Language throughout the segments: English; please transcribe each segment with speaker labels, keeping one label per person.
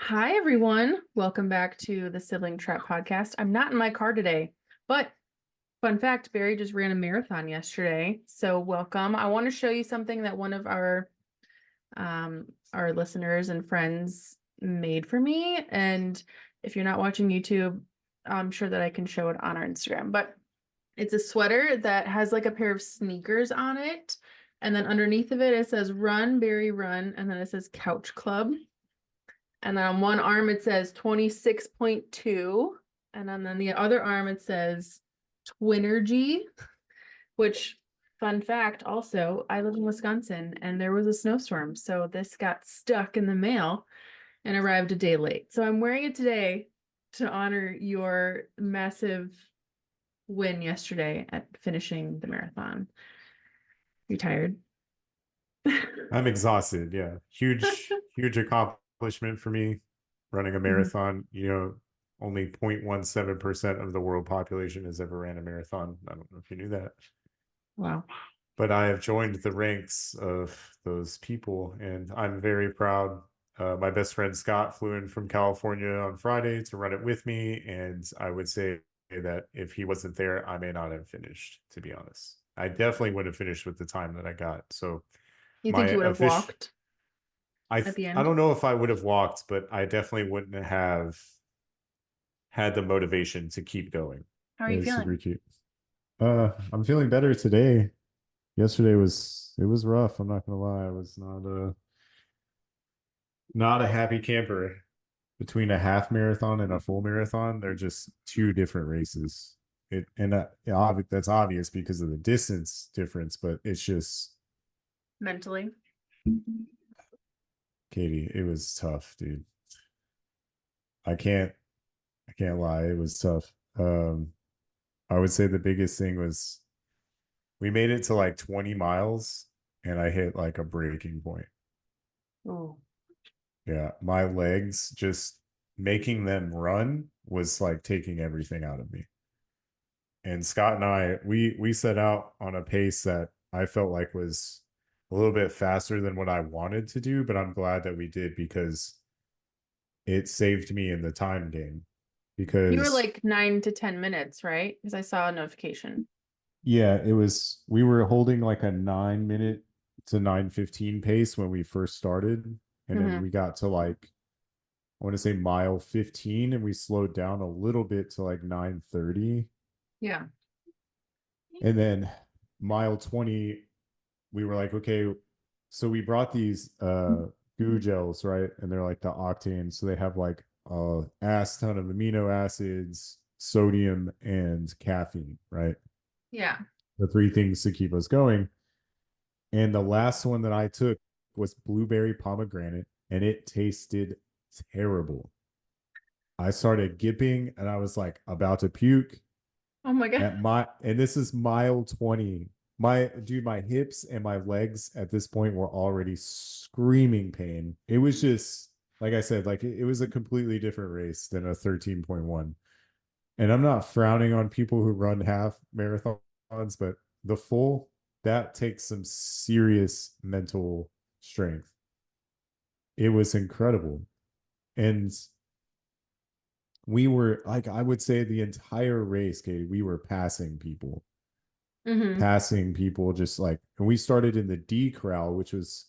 Speaker 1: Hi, everyone. Welcome back to the Sibling Trap podcast. I'm not in my car today, but fun fact, Barry just ran a marathon yesterday. So welcome. I want to show you something that one of our listeners and friends made for me. And if you're not watching YouTube, I'm sure that I can show it on our Instagram. But it's a sweater that has like a pair of sneakers on it. And then underneath of it, it says Run, Barry, Run. And then it says Couch Club. And then on one arm it says 26.2. And then the other arm it says Twinergy, which, fun fact, also, I live in Wisconsin and there was a snowstorm. So this got stuck in the mail and arrived a day late. So I'm wearing it today to honor your massive win yesterday at finishing the marathon. You tired?
Speaker 2: I'm exhausted. Yeah. Huge accomplishment for me running a
Speaker 1: Mhm.
Speaker 2: marathon. Only 0.17% of the world population has ever ran a marathon. I don't know if you knew that.
Speaker 1: Wow.
Speaker 2: But I have joined the ranks of those people, and I'm very proud. My best friend Scott flew in from California on Friday to run it with me, and I would say that if he wasn't there, I may not have finished, to be honest. I definitely would have finished with the time that I got. So
Speaker 1: You
Speaker 2: my
Speaker 1: think you would have
Speaker 2: official
Speaker 1: walked
Speaker 2: I
Speaker 1: at the
Speaker 2: I
Speaker 1: end?
Speaker 2: don't know if I would have walked, but I definitely wouldn't have had the motivation to keep going.
Speaker 1: How are you
Speaker 2: It's super
Speaker 1: feeling?
Speaker 2: cute. I'm feeling better today. Yesterday was rough. I'm not gonna lie. I was not a happy camper. Between a half marathon and a full marathon, they're just two different races. That's obvious because of the distance difference, but it's just
Speaker 1: Mentally?
Speaker 2: Katie. It was tough, dude. I can't I can't lie. It was tough. I would say the biggest thing was we made it to like 20 miles and I hit like a breaking point.
Speaker 1: Oh.
Speaker 2: Yeah, my legs just making them run was like taking everything out of me. And Scott and we set out on a pace that I felt like was a little bit faster than what I wanted to do, but I'm glad that we did because it saved me in the time game.
Speaker 1: You were
Speaker 2: Because
Speaker 1: like 9 to 10 minutes, right? Because I saw a notification.
Speaker 2: yeah, we were holding like a 9 minute to 9:15 pace when we first started. And then
Speaker 1: Hmm.
Speaker 2: we got to like, I want to say mile 15 and we slowed down a little bit to like 9:30.
Speaker 1: Yeah.
Speaker 2: And then mile 20, we were like, okay, so we brought these goo gels, right? And they're like the octane. So they have like a ass ton of amino acids, sodium, and caffeine, right?
Speaker 1: Yeah.
Speaker 2: The three things to keep us going. And the last one that I took was blueberry pomegranate, and it tasted terrible. I started gipping and I was like about to puke
Speaker 1: Oh my God.
Speaker 2: and this is mile 20. My hips and my legs at this point were already screaming pain. It was just, like I said, like it was a completely different race than a 13.1. And I'm not frowning on people who run half marathons, but the full, that takes some serious mental strength. It was incredible. And we were like, I would say the entire race, Katie, we were
Speaker 1: Hmm.
Speaker 2: passing people just like, and we started in the D corral, which was,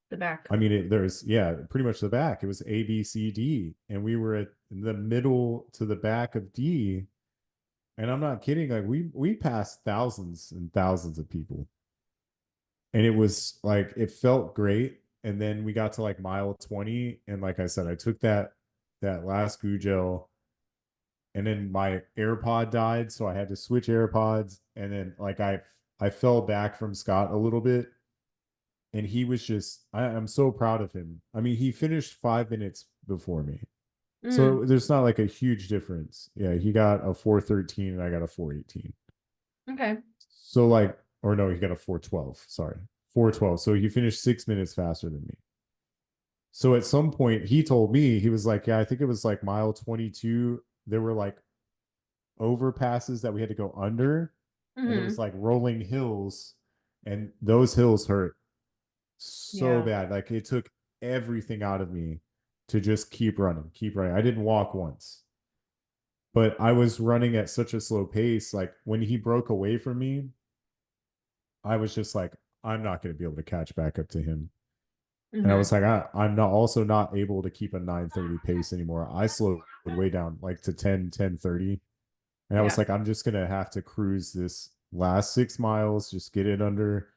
Speaker 1: The back.
Speaker 2: I mean, there's, yeah, pretty much the back. It was A, B, C, D. And we were at the middle to the back of D. And I'm not kidding. Like we passed thousands and thousands of people. And it was like it felt great. And then we got to like mile 20. And like I said, I took that last goo gel and then my AirPod died. So I had to switch AirPods. And then like I fell back from Scott a little bit. And he was just I'm so proud of him. I mean, he finished 5 minutes before me.
Speaker 1: Mm.
Speaker 2: So there's not like a huge difference. Yeah, he got a 4:13 and I got a 4:18.
Speaker 1: Okay.
Speaker 2: So like, or no, he got a 4:12. Sorry, 4:12. So he finished 6 minutes faster than me. So at some point, he told me he was like, "Yeah, I think it was like mile 22. There were like overpasses that we had to go under, and it was
Speaker 1: Hmm.
Speaker 2: like rolling hills, and those hills hurt so
Speaker 1: Yeah.
Speaker 2: bad. Like it took everything out of me to just keep running, keep running. I didn't walk once, but I was running at such a slow pace. Like when he broke away from me, I was just like, I'm not going to be able to catch back up to him. And I
Speaker 1: Mm-hmm.
Speaker 2: was like, I'm not also not able to keep a 9:30 pace anymore. I slowed way down like to 10:30. And I was
Speaker 1: Yeah.
Speaker 2: like, I'm just gonna have to cruise this last 6 miles, just get it under,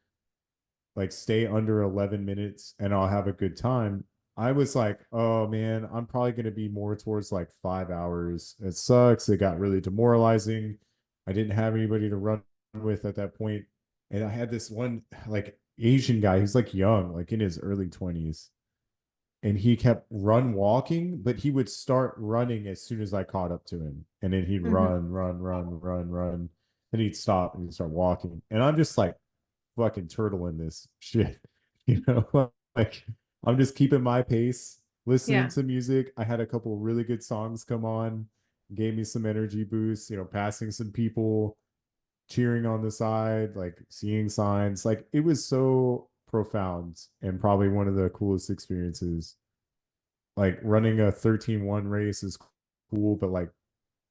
Speaker 2: like stay under 11 minutes and I'll have a good time. I was like, oh man, I'm probably going to be more towards like 5 hours. It sucks. It got really demoralizing. I didn't have anybody to run with at that point. And I had this one like Asian guy who's like young, like in his early 20s. And he kept run walking, but he would start running as soon as I caught up to him. And then he'd
Speaker 1: Mm-hmm.
Speaker 2: run. And he'd stop and he'd start walking. And I'm just like, fucking turtle in this shit. You know, like I'm just keeping my pace, listening
Speaker 1: Yeah.
Speaker 2: to music. I had a couple really good songs come on, gave me some energy boosts, passing some people, cheering on the side, like seeing signs. Like it was so profound and probably one of the coolest experiences. Like running a 13-1 race is cool, but like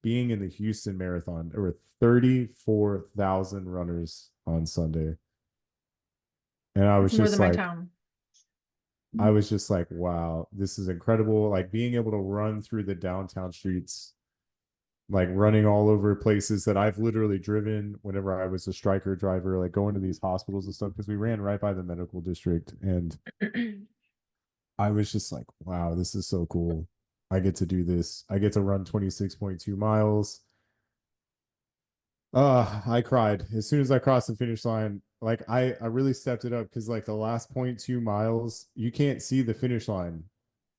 Speaker 2: being in the Houston Marathon, there were 34,000 runners on Sunday. And
Speaker 1: It's more than my town.
Speaker 2: I was just like, wow, this is incredible. Like being able to run through the downtown streets, like running all over places that I've literally driven whenever I was a striker driver, like going to these hospitals and stuff, because we ran right by the medical district. And I was just like, wow, this is so cool. I get to do this. I get to run 26.2 miles. I cried as soon as I crossed the finish line. Like I really stepped it up because like the last 0.2 miles, you can't see the finish line.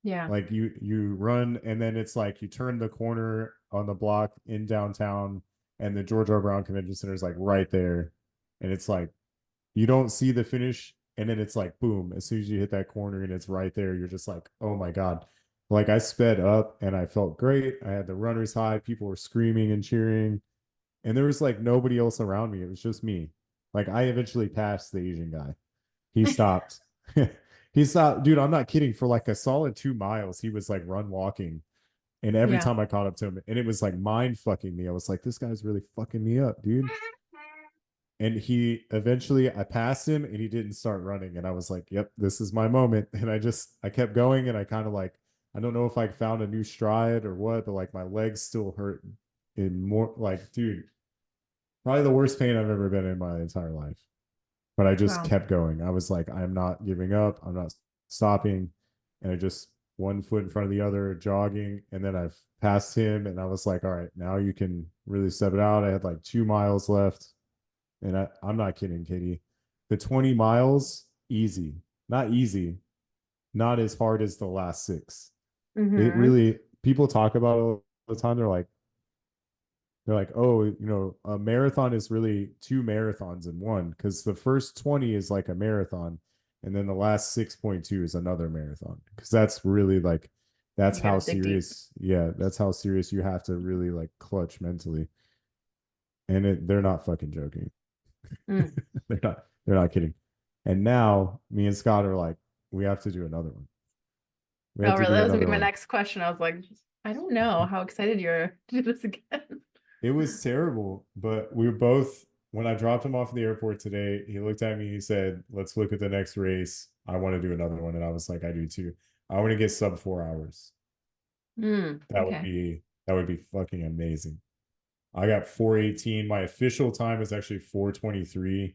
Speaker 1: Yeah.
Speaker 2: Like you run and then it's like you turn the corner on the block in downtown and the George R. Brown Convention Center is like right there. And it's like you don't see the finish and then it's like boom, as soon as you hit that corner and it's right there, you're just like, oh my God. Like I sped up and I felt great. I had the runner's high, people were screaming and cheering and there was like nobody else around me. It was just me. Like I eventually passed the Asian guy. He stopped. He stopped, dude. I'm not kidding. For like a solid 2 miles, he was like run walking. And every
Speaker 1: Yeah.
Speaker 2: time I caught up to him, and it was like mind fucking me. I was like, this guy's really fucking me up, dude. And he eventually, I passed him and he didn't start running. And I was like, yep, this is my moment. And I kept going and I kind of like, I don't know if I found a new stride or what, but like my legs still hurt in more like, dude, probably the worst pain I've ever been in my entire life. But I just
Speaker 1: Wow.
Speaker 2: kept going. I was like, I'm not giving up. I'm not stopping. And I just one foot in front of the other, jogging. And then I've passed him and I was like, all right, now you can really step it out. I had like 2 miles left. And I'm not kidding, Katie. The 20 miles, easy. Not easy, not as hard as the last six. It
Speaker 1: Mm-hmm.
Speaker 2: really, people talk about it all the time. They're like, oh, a marathon is really two marathons in one because the first 20 is like a marathon, and then the last 6.2 is another marathon. Because that's really like, that's
Speaker 1: You
Speaker 2: how
Speaker 1: gotta dig deep.
Speaker 2: serious, yeah, that's how serious you have to really like clutch mentally. And they're not fucking joking.
Speaker 1: Mm.
Speaker 2: they're not kidding. And now me and Scott are like, we have to do another one. We have
Speaker 1: Oh,
Speaker 2: to
Speaker 1: really?
Speaker 2: do
Speaker 1: That was gonna
Speaker 2: another
Speaker 1: be my
Speaker 2: one.
Speaker 1: next question. I was like, I don't know how excited you're to do this again.
Speaker 2: It was terrible, but we were both, when I dropped him off at the airport today, he looked at me, he said, let's look at the next race. I want to do another one. And I was like, I do too. I want to get sub 4 hours. That would
Speaker 1: Okay.
Speaker 2: be that would be fucking amazing. I got 4:18. My official time is actually 4:23,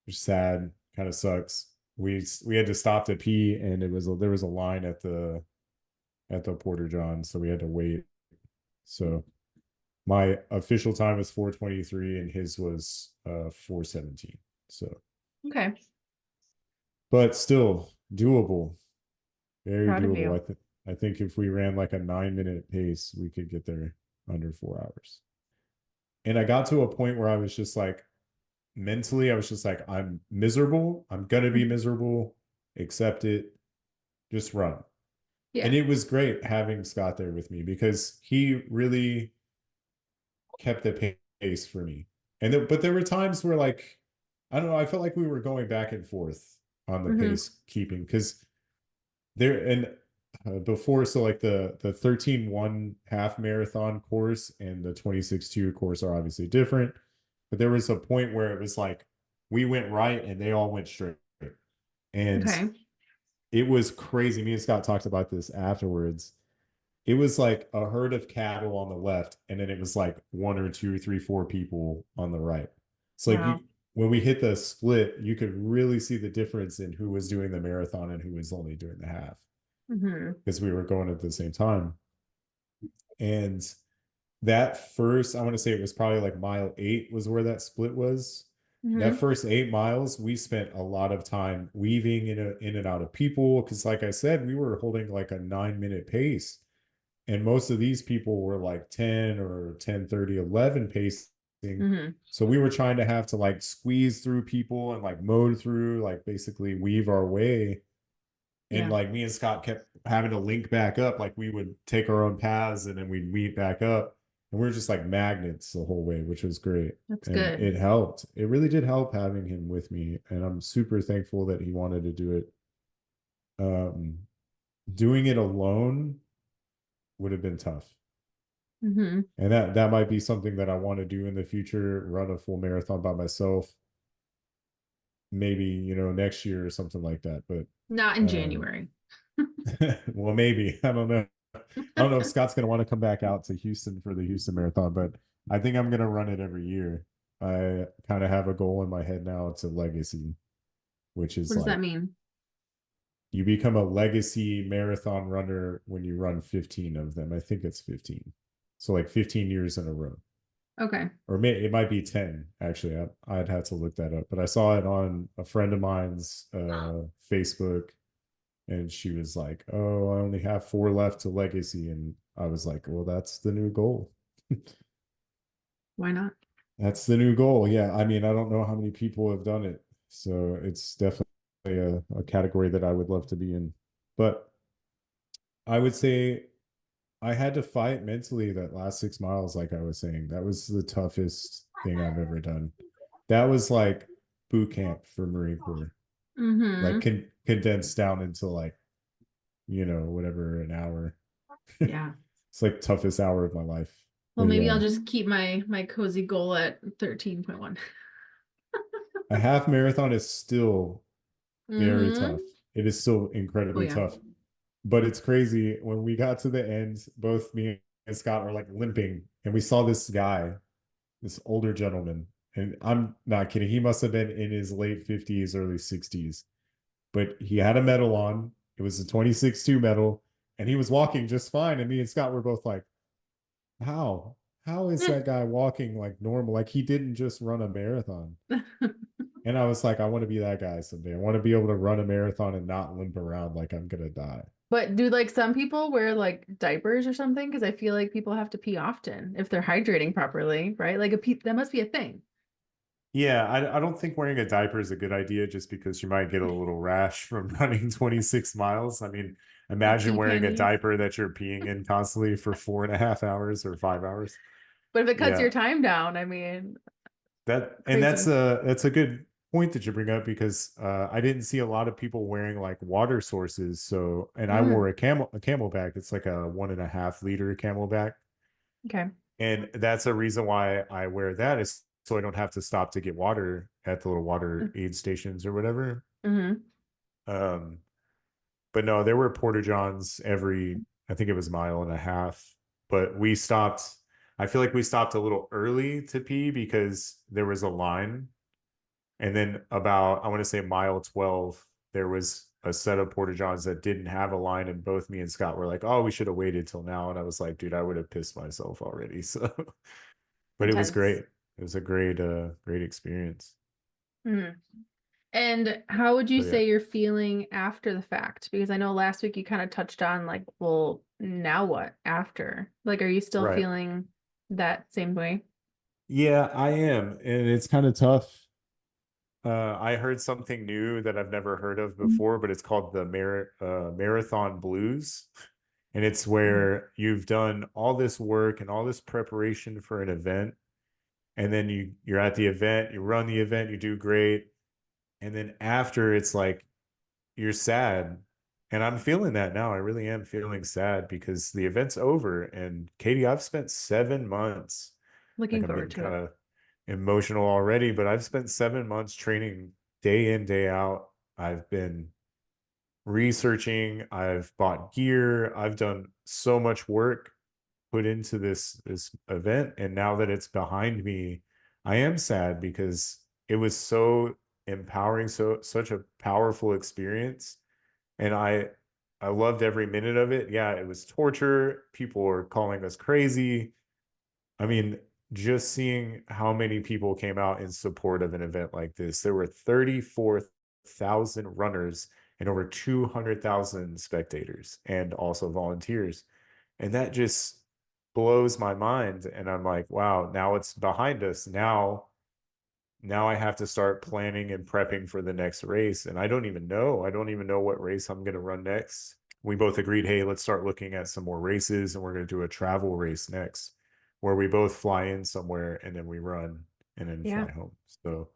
Speaker 2: which is sad, kind of sucks. We had to stop to pee and there was a line at the Porter John, so we had to wait. So my official time was 4:23 and his was 4:17. So,
Speaker 1: Okay.
Speaker 2: but still doable, very
Speaker 1: Proud of
Speaker 2: doable.
Speaker 1: you.
Speaker 2: I think if we ran like a 9-minute pace, we could get there under 4 hours. And I got to a point where I was just like, mentally, I was just like, I'm miserable. I'm gonna be miserable. Accept it. Just run. And
Speaker 1: Yeah.
Speaker 2: it was great having Scott there with me because he really kept the pace for me. But there were times where like, I don't know, I felt like we were going back and forth on the
Speaker 1: Mm-hmm.
Speaker 2: pace keeping because there and before, so like the 13-1 half marathon course and the 26-2 course are obviously different, but there was a point where it was like we went right and they all went straight, and
Speaker 1: Okay.
Speaker 2: it was crazy. Me and Scott talked about this afterwards. It was like a herd of cattle on the left, and then it was like one or two, three, four people on the right. So like
Speaker 1: Wow.
Speaker 2: you, when we hit the split, you could really see the difference in who was doing the marathon and who was only doing the half,
Speaker 1: Mm-hmm.
Speaker 2: because we were going at the same time. And that first, I want to say it was probably like mile 8 was where that split was. That
Speaker 1: Mm-hmm.
Speaker 2: first 8 miles, we spent a lot of time weaving in and out of people. Cause like I said, we were holding like a 9-minute pace. And most of these people were like 10 or 10:30, 11 pacing.
Speaker 1: Mm-hmm.
Speaker 2: So we were trying to have to like squeeze through people and like mode through, like basically weave our way. And
Speaker 1: Yeah,
Speaker 2: like me and Scott kept having to link back up. Like we would take our own paths and then we'd meet back up. And we were just like magnets the whole way, which was great.
Speaker 1: that's
Speaker 2: And
Speaker 1: good.
Speaker 2: it helped. It really did help having him with me. And I'm super thankful that he wanted to do it. Um, Doing it alone would have been tough.
Speaker 1: Mm-hmm.
Speaker 2: And that might be something that I want to do in the future, run a full marathon by myself, maybe, next year or something like that. But
Speaker 1: Not in
Speaker 2: um
Speaker 1: January.
Speaker 2: well, maybe. I don't know. I don't know if Scott's going to want to come back out to Houston for the Houston Marathon, but I think I'm going to run it every year. I kind of have a goal in my head now to legacy, which
Speaker 1: What
Speaker 2: is
Speaker 1: does that
Speaker 2: like
Speaker 1: mean?
Speaker 2: you become a legacy marathon runner when you run 15 of them. I think it's 15. So like 15 years in a row.
Speaker 1: Okay.
Speaker 2: Or it might be 10 actually. I'd have to look that up, but I saw it on a friend of mine's Facebook, and she was like, oh, I only have 4 left to legacy, and I was like, well, that's the new goal.
Speaker 1: Why not?
Speaker 2: That's the new goal. Yeah, I mean, I don't know how many people have done it, so it's definitely a category that I would love to be in. But I would say I had to fight mentally that last 6 miles. Like I was saying, that was the toughest thing I've ever done. That was like boot camp for Marine Corps, like
Speaker 1: Mm-hmm.
Speaker 2: condensed down into like, whatever, an hour.
Speaker 1: Yeah.
Speaker 2: It's like toughest hour of my life.
Speaker 1: Well,
Speaker 2: But
Speaker 1: maybe I'll
Speaker 2: yeah,
Speaker 1: just keep my cozy goal at 13.1.
Speaker 2: a half marathon is still very
Speaker 1: Mm-hmm.
Speaker 2: tough. It is still
Speaker 1: Oh
Speaker 2: incredibly
Speaker 1: yeah.
Speaker 2: tough. But it's crazy. When we got to the end, both me and Scott were like limping, and we saw this guy, this older gentleman, and I'm not kidding. He must have been in his late 50s, early 60s, but he had a medal on. It was a 26-2 medal, and he was walking just fine. And me and Scott were both like, how? How is that guy walking like normal? Like he didn't just run a marathon. And I was like, I want to be that guy someday. I want to be able to run a marathon and not limp around like I'm gonna die.
Speaker 1: But do like some people wear like diapers or something? Because I feel like people have to pee often if they're hydrating properly, right? Like a pee that must be a thing.
Speaker 2: Yeah, I don't think wearing a diaper is a good idea just because you might get a little rash from running 26 miles. I mean,
Speaker 1: The
Speaker 2: imagine
Speaker 1: pee
Speaker 2: wearing a
Speaker 1: panties.
Speaker 2: diaper that you're peeing in constantly for 4.5 hours or 5 hours.
Speaker 1: But if it cuts your
Speaker 2: Yeah,
Speaker 1: time down, I mean,
Speaker 2: that's
Speaker 1: crazy.
Speaker 2: a good point that you bring up, because I didn't see a lot of people wearing like water sources. So, and I wore
Speaker 1: Mm,
Speaker 2: a camelback. It's like a 1.5 liter camelback.
Speaker 1: okay.
Speaker 2: And that's a reason why I wear that, is so I don't have to stop to get water at the little water aid stations or whatever.
Speaker 1: Mm-hmm.
Speaker 2: Um, but no, there were porta johns every, I think it was mile and a half. But we stopped. I feel like we stopped a little early to pee because there was a line, and then about, I want to say, mile 12, there was a set of porta johns that didn't have a line, and both me and Scott were like, "Oh, we should have waited till now." And I was like, "Dude, I would have pissed myself already." So, but it was great.
Speaker 1: Intense.
Speaker 2: It was a great experience.
Speaker 1: Mm. And how would you
Speaker 2: So yeah,
Speaker 1: say you're feeling after the fact? Because I know last week you kind of touched on like, well, now what after? Like, are you still
Speaker 2: right.
Speaker 1: feeling that same way?
Speaker 2: Yeah, I am, and it's kind of tough. I heard something new that I've never heard of before, but it's called the marathon blues. And it's
Speaker 1: Mm.
Speaker 2: where you've done all this work and all this preparation for an event, and then you're at the event, you run the event, you do great, and then after it's like you're sad, And I'm feeling that now. I really am feeling sad because the event's over. And Katie, I've spent 7 months, like
Speaker 1: Looking
Speaker 2: I'm
Speaker 1: forward
Speaker 2: getting
Speaker 1: to
Speaker 2: kind
Speaker 1: it.
Speaker 2: of emotional already, but I've spent 7 months training day in, day out. I've been researching, I've bought gear, I've done so much work put into this event. And now that it's behind me, I am sad because it was so empowering, so such a powerful experience. And I loved every minute of it. Yeah, it was torture. People were calling us crazy. I mean, just seeing how many people came out in support of an event like this. There were 34,000 runners and over 200,000 spectators and also volunteers. And that just blows my mind. And I'm like, wow, now it's behind us. Now I have to start planning and prepping for the next race. And I don't even know. I don't even know what race I'm going to run next. We both agreed, hey, let's start looking at some more races, and we're going to do a travel race next where we both fly in somewhere and then we run and then
Speaker 1: Yeah.
Speaker 2: fly home. So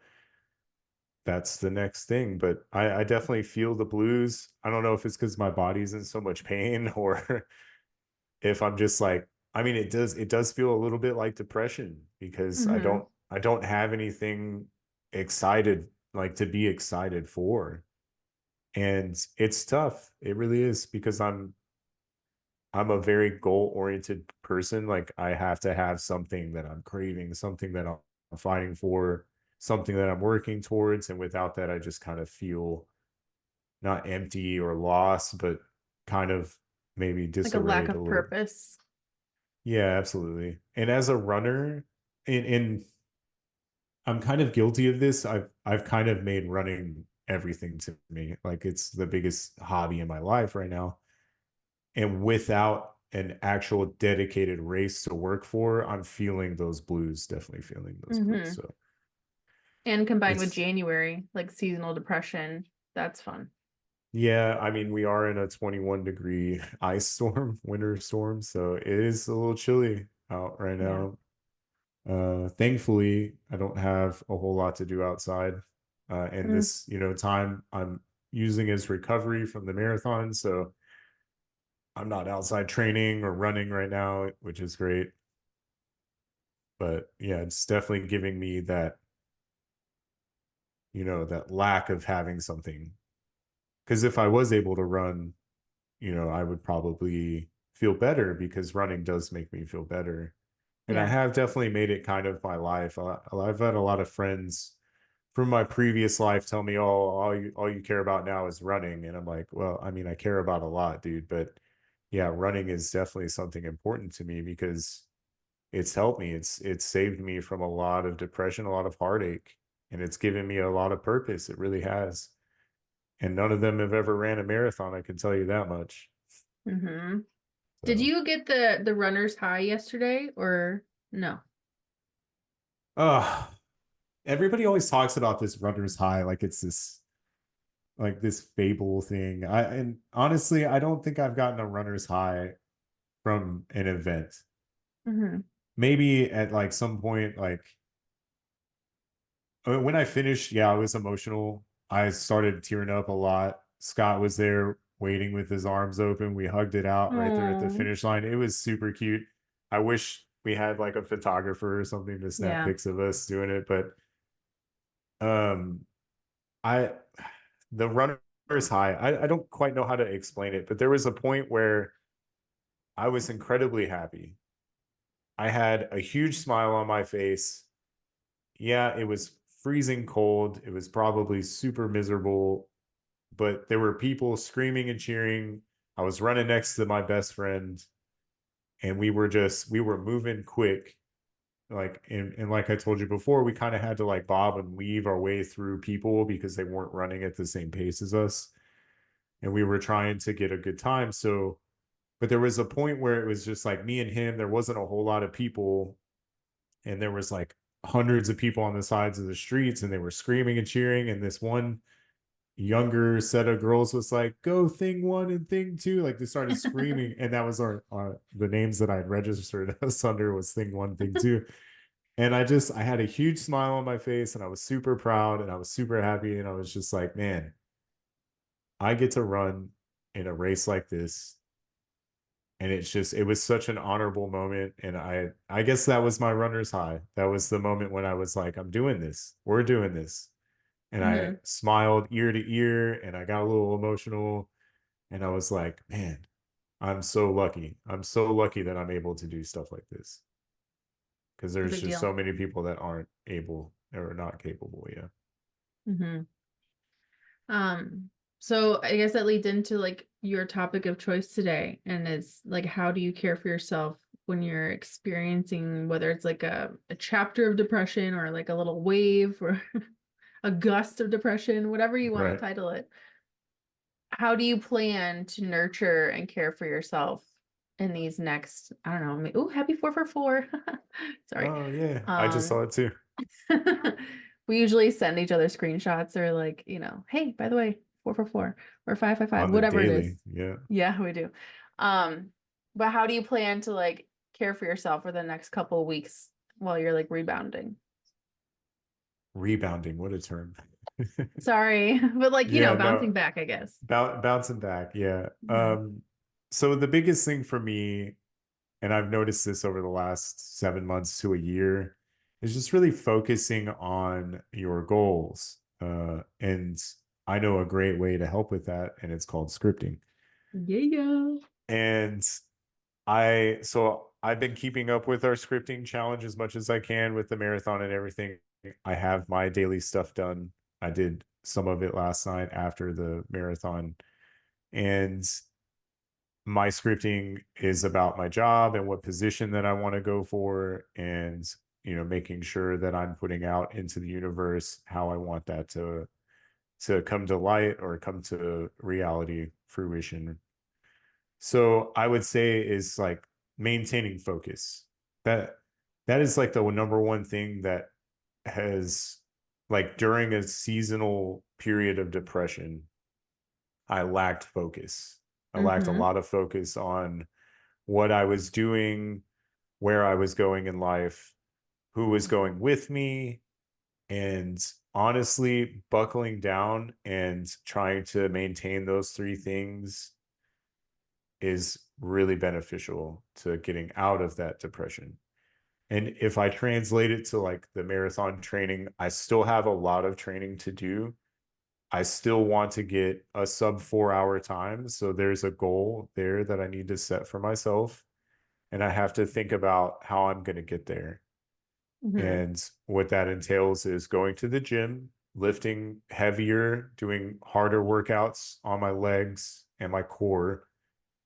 Speaker 2: that's the next thing. But I definitely feel the blues. I don't know if it's because my body's in so much pain or if I'm just like, I mean, it does feel a little bit like depression because I
Speaker 1: Mm-hmm.
Speaker 2: don't I don't have anything excited like to be excited for. And it's tough. It really is because I'm a very goal oriented person. Like I have to have something that I'm craving, something that I'm fighting for, something that I'm working towards. And without that, I just kind of feel not empty or lost, but kind of maybe
Speaker 1: Like a lack
Speaker 2: disarrayed a
Speaker 1: of
Speaker 2: little.
Speaker 1: purpose.
Speaker 2: Yeah, absolutely. And as a runner, in I'm kind of guilty of this. I've kind of made running everything to me. Like it's the biggest hobby in my life right now. And without an actual dedicated race to work for, I'm feeling those blues, definitely feeling those blues.
Speaker 1: Mm-hmm.
Speaker 2: So
Speaker 1: And combined with
Speaker 2: it's
Speaker 1: January, like seasonal depression, that's fun.
Speaker 2: yeah, I mean we are in a 21-degree ice storm, winter storm, so it is a little chilly out right
Speaker 1: Yeah.
Speaker 2: now. Thankfully, I don't have a whole lot to do outside. And
Speaker 1: Mm.
Speaker 2: this, time I'm using as recovery from the marathon. So I'm not outside training or running right now, which is great. But yeah, it's definitely giving me that lack of having something. Because if I was able to run, I would probably feel better because running does make me feel better. And I
Speaker 1: Yeah.
Speaker 2: have definitely made it kind of my life. I've had a lot of friends from my previous life tell me, "Oh, all you care about now is running," and I'm like, "Well, I mean, I care about a lot, dude, but yeah, running is definitely something important to me because it's helped me. It's saved me from a lot of depression, a lot of heartache, and it's given me a lot of purpose. It really has. And none of them have ever ran a marathon. I can tell you that much.
Speaker 1: Mm-hmm. Did
Speaker 2: So,
Speaker 1: you get the runner's high yesterday or no?
Speaker 2: uh, everybody always talks about this runner's high like it's this fable thing. And honestly, I don't think I've gotten a runner's high from an event.
Speaker 1: Mm-hmm.
Speaker 2: Maybe at like some point, like when I finished, yeah, I was emotional. I started tearing up a lot. Scott was there waiting with his arms open. We hugged it out right there at the
Speaker 1: Oh,
Speaker 2: finish line. It was super cute. I wish we had like a photographer or something to snap
Speaker 1: yeah.
Speaker 2: pics of us doing it, but um I the runner's high, I don't quite know how to explain it, but there was a point where I was incredibly happy. I had a huge smile on my face. Yeah, it was freezing cold. It was probably super miserable, but there were people screaming and cheering. I was running next to my best friend, and we were moving quick. Like and like I told you before, we kind of had to like bob and weave our way through people because they weren't running at the same pace as us. And we were trying to get a good time. So, but there was a point where it was just like me and him. There wasn't a whole lot of people, and there was like hundreds of people on the sides of the streets, and they were screaming and cheering. And this one younger set of girls was like, "Go thing one and thing two!" Like they started screaming, and that was our the names that I had registered us under was thing one, thing two. And I had a huge smile on my face, and I was super proud, and I was super happy, and I was just like, man, I get to run in a race like this. And it's just, it was such an honorable moment. And I guess that was my runner's high. That was the moment when I was like, I'm doing this. We're doing this. And I
Speaker 1: Hmm.
Speaker 2: smiled ear to ear and I got a little emotional. And I was like, man, I'm so lucky. I'm so lucky that I'm able to do stuff like this because
Speaker 1: It's a
Speaker 2: there's
Speaker 1: big
Speaker 2: just
Speaker 1: deal.
Speaker 2: so many people that aren't able or not capable. Yeah.
Speaker 1: Hmm. Um, so I guess that leads into like your topic of choice today, and it's like, how do you care for yourself when you're experiencing whether it's like a chapter of depression or like a little wave or a gust of depression, whatever you want to
Speaker 2: Right.
Speaker 1: title it. How do you plan to nurture and care for yourself in these next, I don't know, oh, happy 4 for 4. Sorry.
Speaker 2: Oh, yeah. I just
Speaker 1: Um,
Speaker 2: saw it too.
Speaker 1: we usually send each other screenshots or like, hey, by the way, 4 for 4 or 5 5 5,
Speaker 2: On the
Speaker 1: whatever it
Speaker 2: daily.
Speaker 1: is.
Speaker 2: Yeah.
Speaker 1: Yeah, we do. But how do you plan to like care for yourself for the next couple of weeks while you're like rebounding?
Speaker 2: Rebounding. What a term.
Speaker 1: Sorry, but like,
Speaker 2: Yeah.
Speaker 1: bouncing
Speaker 2: No,
Speaker 1: back, I guess.
Speaker 2: bouncing back. Yeah.
Speaker 1: Hmm.
Speaker 2: So the biggest thing for me, and I've noticed this over the last 7 months to a year, is just really focusing on your goals. And I know a great way to help with that, and it's called scripting.
Speaker 1: Yeah.
Speaker 2: And I've been keeping up with our scripting challenge as much as I can with the marathon and everything. I have my daily stuff done. I did some of it last night after the marathon. And my scripting is about my job and what position that I want to go for and making sure that I'm putting out into the universe how I want that to come to light or come to reality fruition. So I would say is like maintaining focus. That that is like the number one thing that has, like, during a seasonal period of depression, I lacked focus. I lacked a
Speaker 1: Hmm.
Speaker 2: lot of focus on what I was doing, where I was going in life, who was going with me, and honestly, buckling down and trying to maintain those three things is really beneficial to getting out of that depression. And if I translate it to like the marathon training, I still have a lot of training to do. I still want to get a sub 4 hour time. So there's a goal there that I need to set for myself. And I have to think about how I'm going to get there.
Speaker 1: Hmm.
Speaker 2: And what that entails is going to the gym, lifting heavier, doing harder workouts on my legs and my core,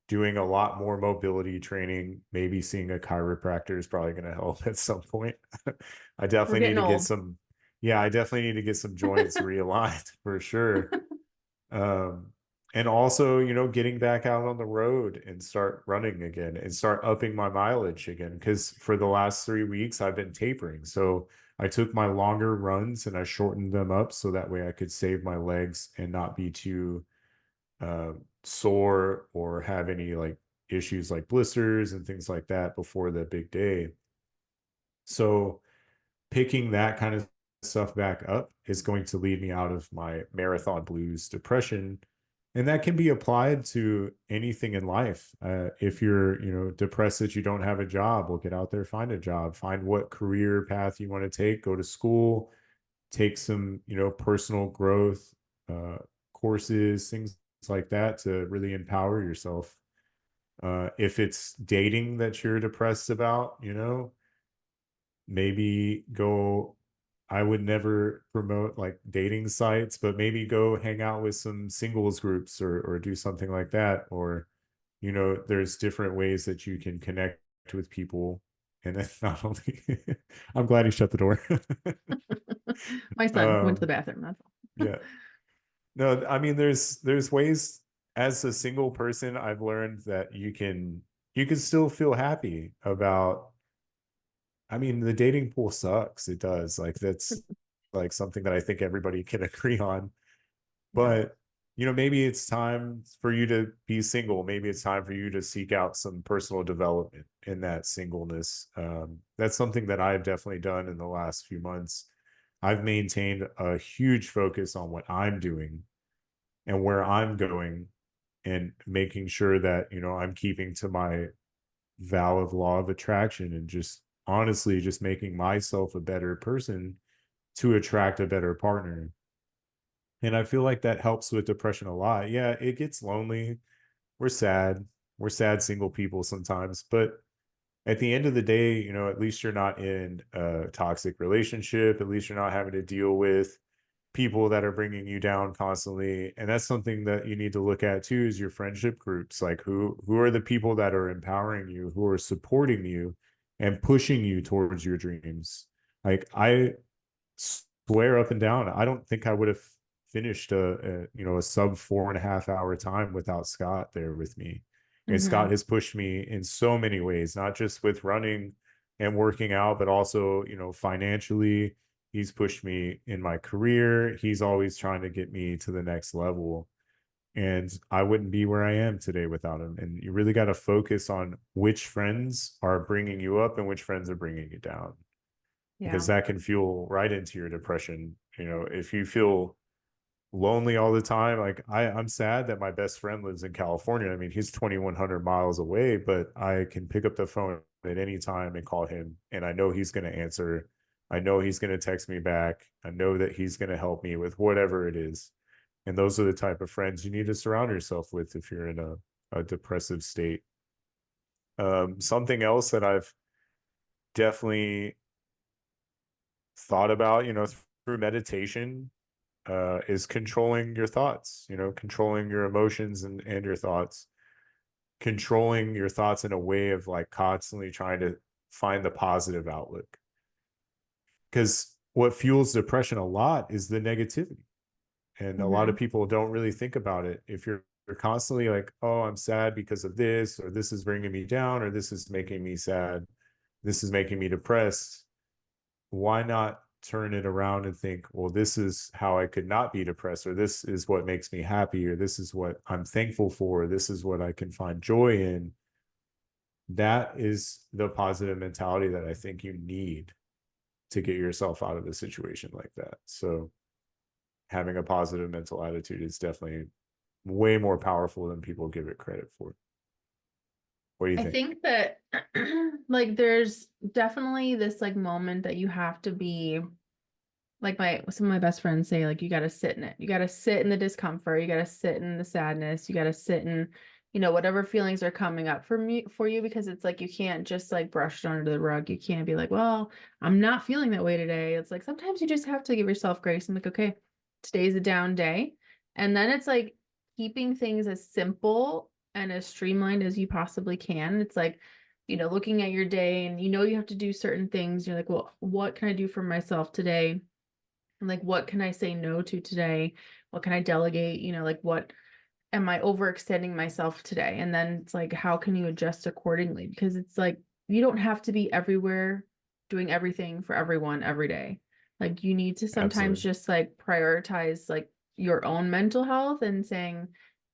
Speaker 2: doing a lot more mobility training. Maybe seeing a chiropractor is probably going to help at some point. I
Speaker 1: We're
Speaker 2: definitely need
Speaker 1: getting
Speaker 2: to get
Speaker 1: old.
Speaker 2: some, yeah, I definitely need to get some joints realigned for sure. Um, and also, getting back out on the road and start running again and start upping my mileage again. Because for the last 3 weeks, I've been tapering. So I took my longer runs and I shortened them up so that way I could save my legs and not be too uh, sore or have any like issues like blisters and things like that before the big day. So picking that kind of stuff back up is going to lead me out of my marathon blues depression. And that can be applied to anything in life. If you're, depressed that you don't have a job, well, get out there, find a job, find what career path you want to take, go to school, take some, personal growth courses, things like that to really empower yourself. If it's dating that you're depressed about, maybe go. I would never promote like dating sites, but maybe go hang out with some singles groups or do something like that. Or, there's different ways that you can connect with people. And then not only, I'm glad you shut the door.
Speaker 1: My son went to the
Speaker 2: um,
Speaker 1: bathroom. That's all.
Speaker 2: yeah. No, I mean there's ways. As a single person, I've learned that you can still feel happy about. I mean, the dating pool sucks. It does. Like that's like something that I think everybody can agree on.
Speaker 1: Yeah.
Speaker 2: But maybe it's time for you to be single. Maybe it's time for you to seek out some personal development in that singleness. That's something that I've definitely done in the last few months. I've maintained a huge focus on what I'm doing and where I'm going, and making sure that, I'm keeping to my vow of law of attraction, and just honestly just making myself a better person to attract a better partner. And I feel like that helps with depression a lot. Yeah, it gets lonely. We're sad. We're sad single people sometimes, but at the end of the day, at least you're not in a toxic relationship. At least you're not having to deal with people that are bringing you down constantly. And that's something that you need to look at too, is your friendship groups. Like, who are the people that are empowering you, who are supporting you and pushing you towards your dreams. Like, I swear up and down, I don't think I would have finished a sub 4.5 hour time without Scott there with me. And Scott
Speaker 1: Mm-hmm.
Speaker 2: has pushed me in so many ways, not just with running and working out, but also, financially. He's pushed me in my career. He's always trying to get me to the next level. And I wouldn't be where I am today without him. And you really got to focus on which friends are bringing you up and which friends are bringing you down, because
Speaker 1: Yeah.
Speaker 2: that can fuel right into your depression. If you feel lonely all the time, like, I'm sad that my best friend lives in California. I mean, he's 2,100 miles away, but I can pick up the phone at any time and call him, and I know he's going to answer. I know he's going to text me back. I know that he's going to help me with whatever it is. And those are the type of friends you need to surround yourself with if you're in a depressive state. Something else that I've definitely thought about, through meditation, is controlling your thoughts, controlling your emotions and your thoughts, controlling your thoughts in a way of like constantly trying to find the positive outlook. Because what fuels depression a lot is the negativity. And a lot
Speaker 1: Mm-hmm.
Speaker 2: of people don't really think about it. If you're constantly like, oh, I'm sad because of this, or this is bringing me down, or this is making me sad, this is making me depressed, why not turn it around and think, well, this is how I could not be depressed, or this is what makes me happy, or this is what I'm thankful for, this is what I can find joy in. That is the positive mentality that I think you need to get yourself out of a situation like that. So having a positive mental attitude is definitely way more powerful than people give it credit for. What do you
Speaker 1: I
Speaker 2: think?
Speaker 1: think that like there's definitely this like moment that you have to be like some of my best friends say, like, you got to sit in it. You got to sit in the discomfort. You got to sit in the sadness. You got to sit in, whatever feelings are coming up for you, because it's like you can't just like brush it under the rug. You can't be like, well, I'm not feeling that way today. It's like sometimes you just have to give yourself grace and like, okay, today's a down day. And then it's like keeping things as simple and as streamlined as you possibly can. It's like, looking at your day and you have to do certain things. You're like, well, what can I do for myself today? Like, what can I say no to today? What can I delegate? Like, what am I overextending myself today? And then it's like, how can you adjust accordingly? Because it's like, you don't have to be everywhere doing everything for everyone every day. Like, you need to sometimes
Speaker 2: Absolutely.
Speaker 1: just like prioritize like your own mental health and saying,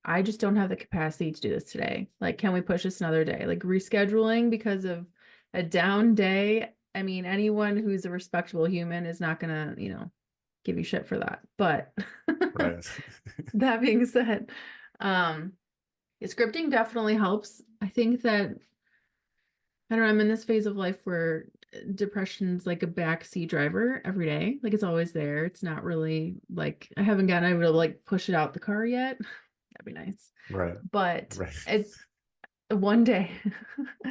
Speaker 1: I just don't have the capacity to do this today. Like, can we push this another day? Like, rescheduling because of a down day. I mean, anyone who's a respectable human is not gonna, give you shit for that. But
Speaker 2: Right.
Speaker 1: that being said, um, scripting definitely helps. I think that I don't know, I'm in this phase of life where depression's like a backseat driver every day. Like it's always there. It's not really like I haven't gotten able to like push it out the car yet. That'd be nice.
Speaker 2: Right.
Speaker 1: But
Speaker 2: Right.
Speaker 1: it one day.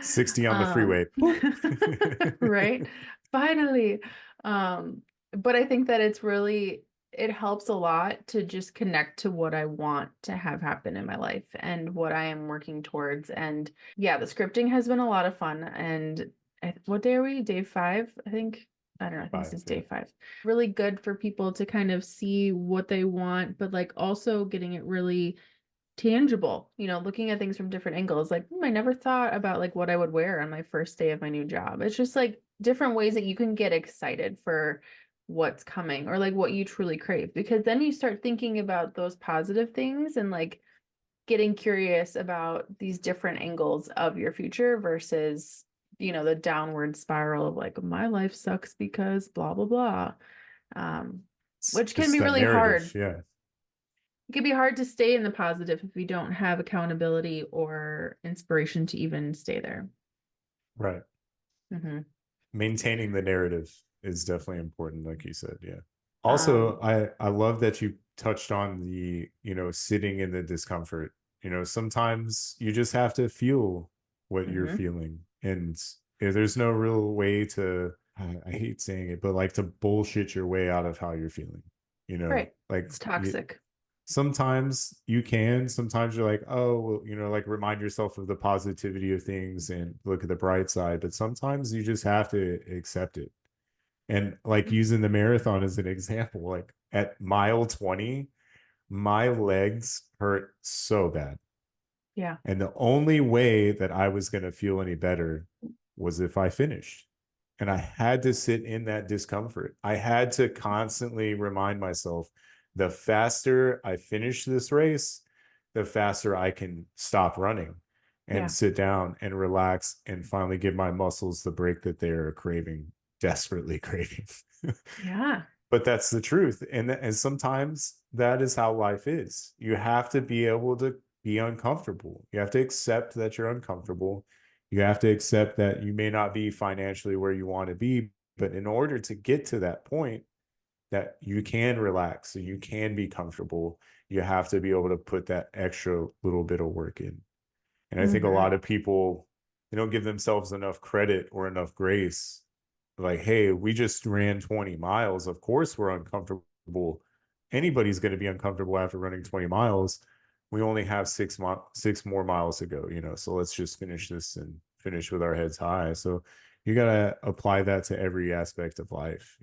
Speaker 2: 60 on the
Speaker 1: um
Speaker 2: freeway. Boop.
Speaker 1: right. Finally. Um, but I think that it helps a lot to just connect to what I want to have happen in my life and what I am working towards. And yeah, the scripting has been a lot of fun. And what day are we? Day 5, I think. I don't know. I think this
Speaker 2: 5,
Speaker 1: is
Speaker 2: yeah.
Speaker 1: day 5. Really good for people to kind of see what they want, but like also getting it really tangible, looking at things from different angles. Like, I never thought about like what I would wear on my first day of my new job. It's just like different ways that you can get excited for what's coming or like what you truly crave, because then you start thinking about those positive things and like getting curious about these different angles of your future versus, the downward spiral of like my life sucks because blah blah blah. Um, which can
Speaker 2: It's
Speaker 1: be
Speaker 2: that
Speaker 1: really
Speaker 2: narrative.
Speaker 1: hard.
Speaker 2: Yeah.
Speaker 1: It can be hard to stay in the positive if you don't have accountability or inspiration to even stay there.
Speaker 2: Right.
Speaker 1: Hmm.
Speaker 2: Maintaining the narrative is definitely important, like you said. Yeah. Also,
Speaker 1: Um,
Speaker 2: I love that you touched on the, sitting in the discomfort. Sometimes you just have to feel what you're
Speaker 1: mhm.
Speaker 2: feeling. And there's no real way to, I hate saying it, but like to bullshit your way out of how you're feeling.
Speaker 1: Right.
Speaker 2: Like
Speaker 1: It's toxic.
Speaker 2: sometimes you can, sometimes you're like, oh, well, like remind yourself of the positivity of things and look at the bright side. But sometimes you just have to accept it. And like using the marathon as an example, like at mile 20, my legs hurt so bad.
Speaker 1: Yeah.
Speaker 2: And the only way that I was going to feel any better was if I finished. And I had to sit in that discomfort. I had to constantly remind myself the faster I finish this race, the faster I can stop running and
Speaker 1: Yeah.
Speaker 2: sit down and relax and finally give my muscles the break that they're craving, desperately craving.
Speaker 1: Yeah.
Speaker 2: But that's the truth. And sometimes that is how life is. You have to be able to be uncomfortable. You have to accept that you're uncomfortable. You have to accept that you may not be financially where you want to be, but in order to get to that point that you can relax and you can be comfortable, you have to be able to put that extra little bit of work in. And I think a
Speaker 1: Hmm.
Speaker 2: lot of people, they don't give themselves enough credit or enough grace. Like, hey, we just ran 20 miles. Of course, we're uncomfortable. Anybody's going to be uncomfortable after running 20 miles. We only have 6 more miles to go, so let's just finish this and finish with our heads high. So you got to apply that to every aspect of life,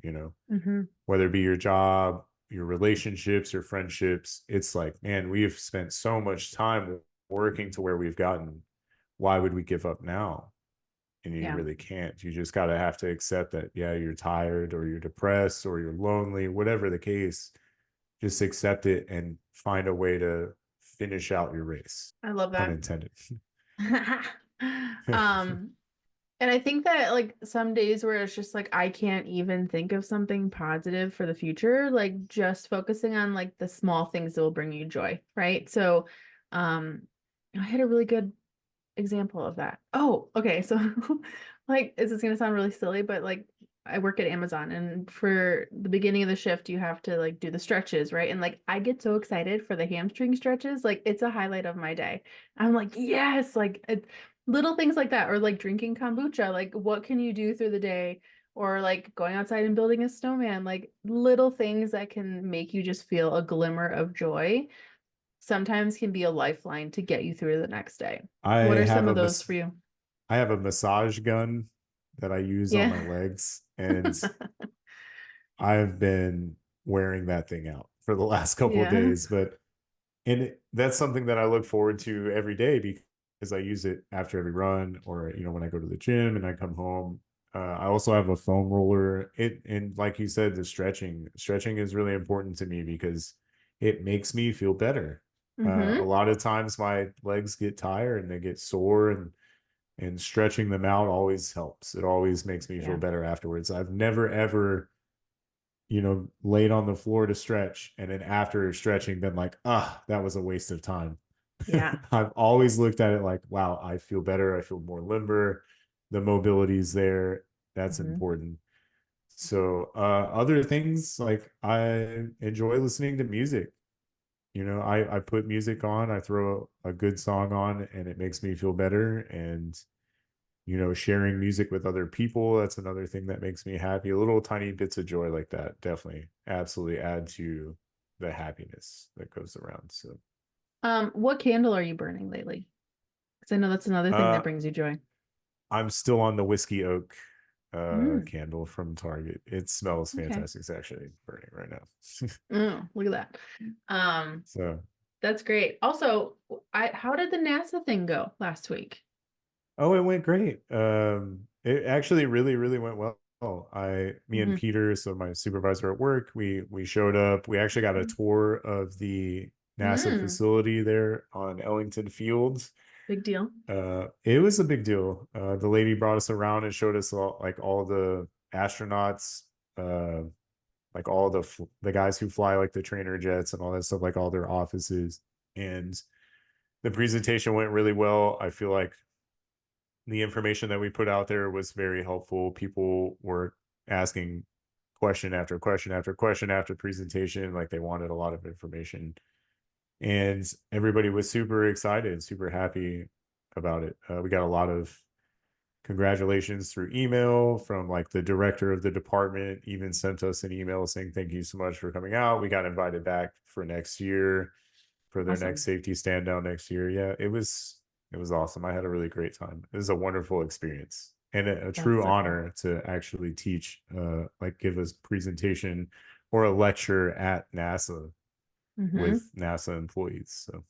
Speaker 1: Hmm.
Speaker 2: whether it be your job, your relationships, your friendships. It's like, man, we have spent so much time working to where we've gotten. Why would we give up now? And you
Speaker 1: Yeah.
Speaker 2: really can't. You just got to have to accept that, yeah, you're tired or you're depressed or you're lonely, whatever the case. Just accept it and find a way to finish out your race.
Speaker 1: I love
Speaker 2: Pun
Speaker 1: that.
Speaker 2: intended.
Speaker 1: Um, and I think that like some days where it's just like I can't even think of something positive for the future, like just focusing on like the small things that will bring you joy, right? So, um, I had a really good example of that. Oh, okay. So like this is gonna sound really silly, but like I work at Amazon and for the beginning of the shift you have to like do the stretches, right? And like I get so excited for the hamstring stretches, like it's a highlight of my day. I'm like, yes, like little things like that, or like drinking kombucha, like what can you do through the day? Or like going outside and building a snowman, like little things that can make you just feel a glimmer of joy sometimes can be a lifeline to get you through the next day.
Speaker 2: I
Speaker 1: What are
Speaker 2: have
Speaker 1: some
Speaker 2: a
Speaker 1: of those for you?
Speaker 2: I have a massage gun that I use on
Speaker 1: Yeah.
Speaker 2: my legs, and I've been wearing that thing out for the last couple of
Speaker 1: Yeah.
Speaker 2: days. That's something that I look forward to every day because I use it after every run, or when I go to the gym and I come home. I also have a foam roller. And like you said, the stretching is really important to me because it makes me feel better. A
Speaker 1: Mm-hmm.
Speaker 2: lot of times my legs get tired and they get sore, and stretching them out always helps. It always makes me feel
Speaker 1: Yeah.
Speaker 2: better afterwards. I've never ever laid on the floor to stretch and then after stretching been like, that was a waste of time.
Speaker 1: Yeah.
Speaker 2: I've always looked at it like, wow, I feel better. I feel more limber. The mobility is there. That's
Speaker 1: Mm-hmm.
Speaker 2: important. So other things, like I enjoy listening to music. I put music on, I throw a good song on, and it makes me feel better. And sharing music with other people, that's another thing that makes me happy. Little tiny bits of joy like that definitely absolutely add to the happiness that goes around. So
Speaker 1: What candle are you burning lately? Because I know that's another thing that
Speaker 2: uh
Speaker 1: brings you joy.
Speaker 2: I'm still on the whiskey oak
Speaker 1: Mm,
Speaker 2: candle from Target. It smells
Speaker 1: okay.
Speaker 2: fantastic. It's actually burning right now.
Speaker 1: Mm, look at that. Um,
Speaker 2: So
Speaker 1: that's great. Also, how did the NASA thing go last week?
Speaker 2: oh, it went great. It actually really, really went well. Me and
Speaker 1: Mm-hmm.
Speaker 2: Peter, so my supervisor at work, we showed up. We actually got a tour of the NASA
Speaker 1: Mm,
Speaker 2: facility there on Ellington Fields.
Speaker 1: big deal.
Speaker 2: It was a big deal. The lady brought us around and showed us all the astronauts, uh, like all the guys who fly like the trainer jets and all that stuff, like all their offices. And the presentation went really well. I feel like the information that we put out there was very helpful. People were asking question after question after question after presentation, like they wanted a lot of information, and everybody was super excited, super happy about it. We got a lot of congratulations through email from like the director of the department, even sent us an email saying thank you so much for coming out. We got invited back for next year for their next
Speaker 1: Awesome.
Speaker 2: safety stand down next year. Yeah, it was awesome. I had a really great time. It was a wonderful experience and a
Speaker 1: That's
Speaker 2: true
Speaker 1: so cool.
Speaker 2: honor to actually teach, like give us presentation or a lecture at NASA
Speaker 1: Mm-hmm.
Speaker 2: with NASA employees. So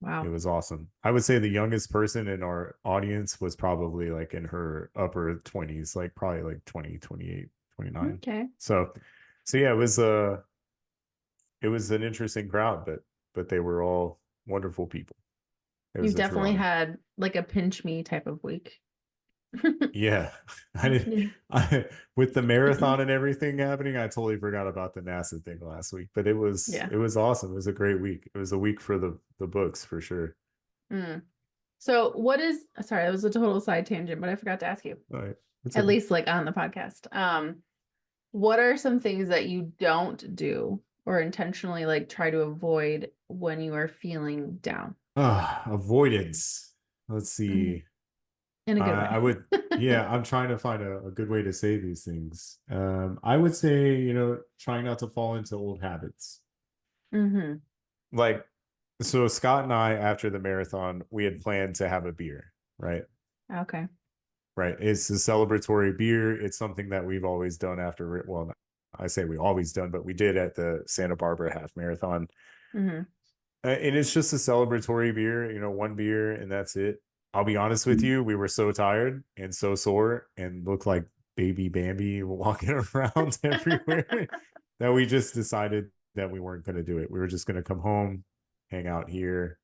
Speaker 2: it
Speaker 1: Wow.
Speaker 2: was awesome. I would say the youngest person in our audience was probably like in her upper 20s, like probably like 20, 28, 29.
Speaker 1: Okay.
Speaker 2: So yeah, it was an interesting crowd, but they were all wonderful people. It
Speaker 1: You
Speaker 2: was a true
Speaker 1: definitely
Speaker 2: honor.
Speaker 1: had like a pinch me type of week.
Speaker 2: Yeah. I did
Speaker 1: Yeah.
Speaker 2: I with the marathon and everything happening, I totally forgot about the NASA thing last week. But
Speaker 1: Yeah.
Speaker 2: it was awesome. It was a great week. It was a week for the books for sure.
Speaker 1: Mm. So what is, sorry, that was a total side tangent, but I forgot to ask you,
Speaker 2: All right. It's
Speaker 1: at
Speaker 2: okay.
Speaker 1: least like on the podcast. What are some things that you don't do or intentionally like try to avoid when you are feeling down?
Speaker 2: Avoidance. Let's
Speaker 1: Mhm.
Speaker 2: see.
Speaker 1: In a good
Speaker 2: I
Speaker 1: way.
Speaker 2: would, yeah, I'm trying to find a good way to say these things. I would say, trying not to fall into old habits.
Speaker 1: Mm-hmm.
Speaker 2: Like, so Scott and I, after the marathon, we had planned to have a beer, right?
Speaker 1: Okay.
Speaker 2: Right. It's a celebratory beer. It's something that we've always done after, well, I say we always done, but we did at the Santa Barbara half marathon.
Speaker 1: Mm-hmm.
Speaker 2: And it's just a celebratory beer, one beer, and that's it. I'll be honest with you, we were so tired and so sore and looked like baby Bambi walking around everywhere that we just decided that we weren't going to do it. We were just going to come home, hang out here.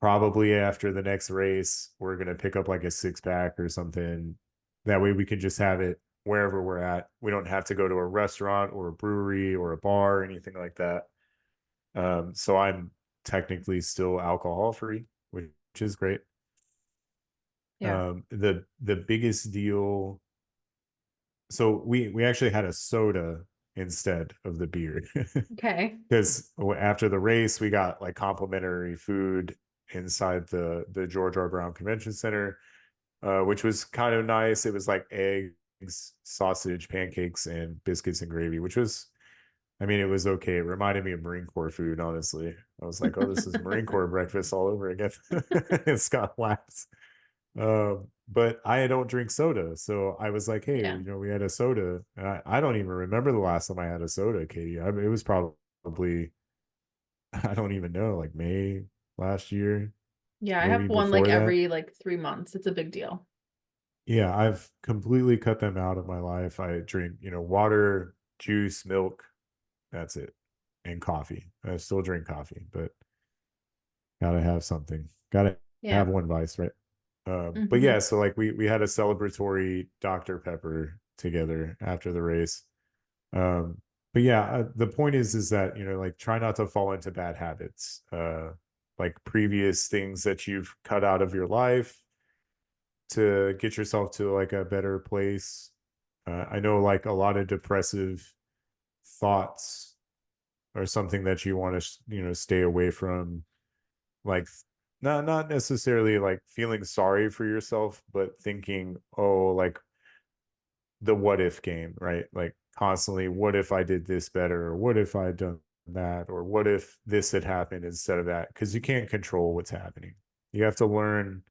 Speaker 2: Probably after the next race, we're going to pick up like a six pack or something. That way we can just have it wherever we're at. We don't have to go to a restaurant or a brewery or a bar or anything like that. So I'm technically still alcohol free, which is great.
Speaker 1: Yeah.
Speaker 2: The biggest deal. So we actually had a soda instead of the beer
Speaker 1: Okay.
Speaker 2: because after the race we got like complimentary food inside the George R. Brown Convention Center, which was kind of nice. It was like eggs, sausage, pancakes, and biscuits and gravy, which was, I mean, it was okay. It reminded me of Marine Corps food, honestly. I was like, oh, this is Marine Corps breakfast all over again. It's got laughs. But I don't drink soda. So I was like, hey,
Speaker 1: Yeah.
Speaker 2: we had a soda. I don't even remember the last time I had a soda, Katie. It was probably, I don't even know, like May last year,
Speaker 1: Yeah, I have
Speaker 2: maybe
Speaker 1: one like
Speaker 2: before that.
Speaker 1: every like 3 months. It's a big deal.
Speaker 2: Yeah, I've completely cut them out of my life. I drink, water, juice, milk. That's it. And coffee. I still drink coffee, but gotta have something. Gotta
Speaker 1: Yeah.
Speaker 2: have one vice, right? But
Speaker 1: Mm-hmm.
Speaker 2: yeah, so like we had a celebratory Dr. Pepper together after the race. Um, but yeah, the point is that like try not to fall into bad habits. Like previous things that you've cut out of your life to get yourself to like a better place. I know like a lot of depressive thoughts are something that you want to stay away from, like not necessarily like feeling sorry for yourself, but thinking, oh, like the what if game, right? Like constantly, what if I did this better, or what if I had done that, or what if this had happened instead of that? Because you can't control what's happening. You have to learn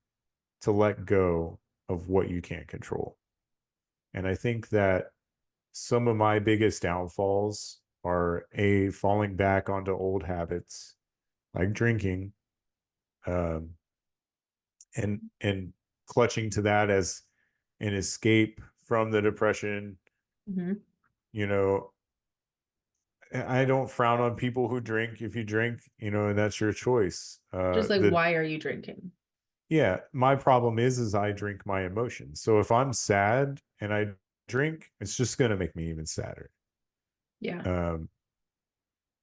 Speaker 2: to let go of what you can't control. And I think that some of my biggest downfalls are a falling back onto old habits like drinking, um, and clutching to that as an escape from the depression.
Speaker 1: Mm-hmm.
Speaker 2: You know, I don't frown on people who drink. If you drink, and that's your choice.
Speaker 1: Just like,
Speaker 2: The
Speaker 1: why are you drinking?
Speaker 2: Yeah, my problem is I drink my emotions. So if I'm sad and I drink, it's just gonna make me even sadder.
Speaker 1: Yeah.
Speaker 2: Um,